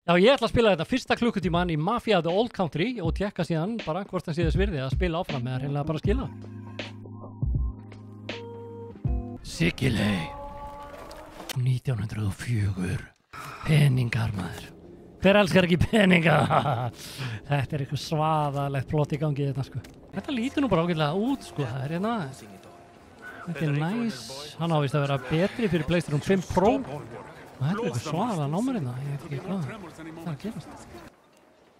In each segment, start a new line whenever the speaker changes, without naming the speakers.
Já, ég ætla að spila þetta fyrsta klukkutíman í Mafia The Old Country og tjekka síðan bara hvort það sé þess virði að spila áfram eða hreinlega bara skila. Sikiley 1904 Peningar maður. Hver elskar ekki peninga? Þetta eitthvað svaðalegt plott í gangi þetta sko. Þetta lítur nú bara ágætlega út sko. Það hérna. Þetta næs. Hann ávist að vera betri fyrir PlayStation 5 Pro. Og þetta eitthvað svaðalega námur hérna. Ég veit ekki hvað. Það að gerast.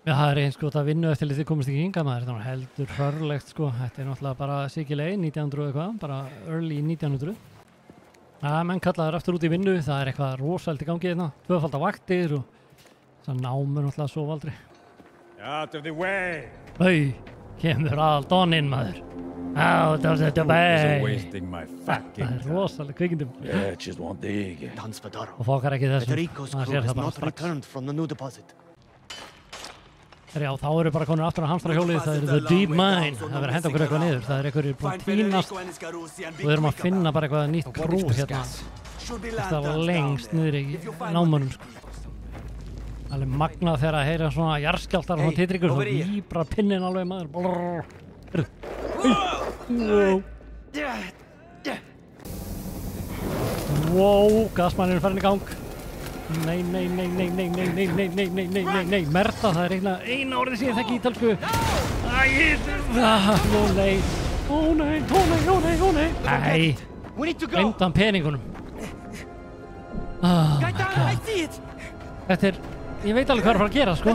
Já, það eins sko að vinnu eftir litið komist ekki hingað maður. Þetta er heldur hörlegt sko. Þetta náttúrulega bara Sikiley 1900 eitthvað. Bara early 1900. Menn kallaður aftur út í vinnu. Það eitthvað rosalega í gangi hérna. Tvöfaldar vaktir og það námur náttúrulega sofa aldrei.
Out of the way!
Kemur Aldoninn maður. Out of the way!
Wasting my fucking
rosalega kvikindum.
Yeah, just one thing.
Og fókar ekki þessum.
Federico's crew has not returned from the new deposit.
Já, þá eru bara konur aftur á hamstrahjólið. Það The Deep Mine. Það verður að henda okkur eitthvað niður. Það einhverjir búin að tínast. Og við erum að finna bara eitthvað nýtt krú hérna. Það lengst niður í námunum sko. Alveg magnað þegar að heyra svona jarðskjálftar og svona titringur og víbrar pinnin alveg maður. Wow, gasmanninn er farin í gang. Nei. Merta, það er eina orðið sem ég þekki ítalsku. Ó nei. Nei, gleymdan peningunum. Þetta er, ég veit alveg hvað að fara að gera, sko.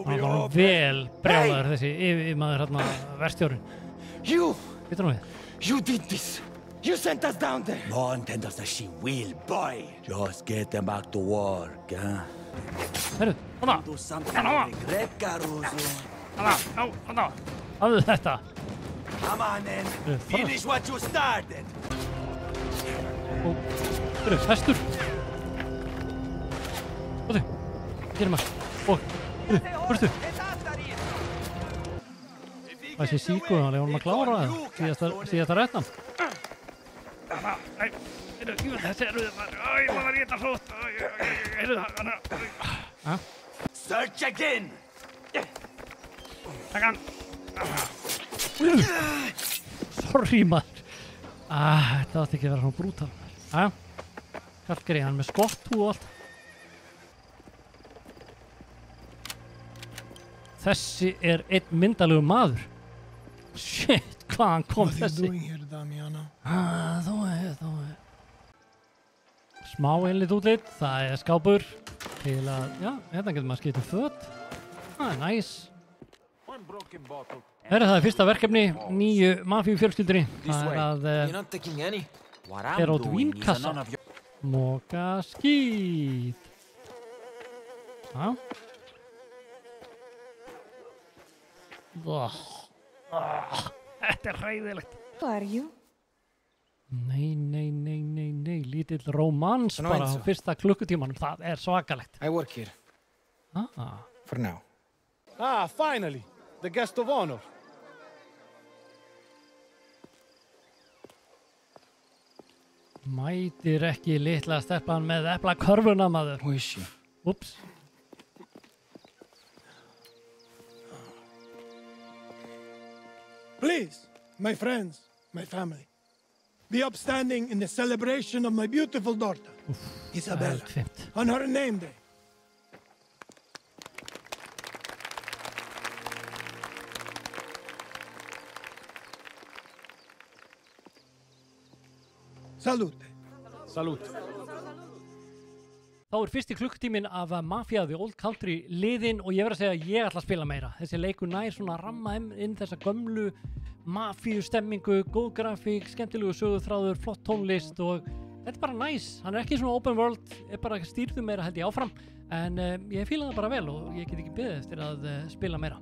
Það var vel brjálaður þessi yfirmaður hérna verstjórinn. Vittu nú við?
You did this! You sent us down there!
No one tells us that she will, boy. Just get them back to work, huh?
Herru, hana!
Do something to regret, Caruso.
Hana! Hafðu þetta!
Come on, then. Finish what you started.
Herru, hestur! Hóðu, gerum að. Og, herru, hörstu! Það sé síku, hann er honum að klára það. Síðasta réttan. Þessi er það. Ég var að geta flott.
Search again.
Takk hann. Sorry maður. Þetta átti ekki að vera svona brútal. Kallgeri, hann með skotthúð og allt. Þessi er einn myndalegur maður. Shit, hvaðan kom þessi? Þú er. Smá einlít útlit, það er skápur til að, já, hérna getur maður skipta föt. Það er næs. Það er fyrsta verkefni, 9 mafíu fjölskyldunni. Það er að gera út vínkassa. Moka skít. Já. Þetta er hræðilegt.
Who are you?
Nei, lítill rómans bara á fyrsta klukkutímanum. Það er svakalegt.
I work here. For now.
Finally! The guest of honor.
Mætir ekki litla stelpan með eplakörfuna maður.
Who is she?
Ups.
Please, my friends, my family, be upstanding in the celebration of my beautiful daughter, Isabella, on her name day. Salute.
Salute.
Þá fyrsti klukkutíminn af Mafia The Old Country liðinn og ég verð að segja að ég ætla að spila meira. Þessi leikur nær svona að ramma inn þessa gömlu mafíu stemmingu, góð grafík, skemmtilegu söguþráður, flott tónlist og þetta er bara næs. Hann er ekki svona open world, er bara stýrðu meira held ég áfram en ég fíla það bara vel og ég get ekki beðið eftir að spila meira.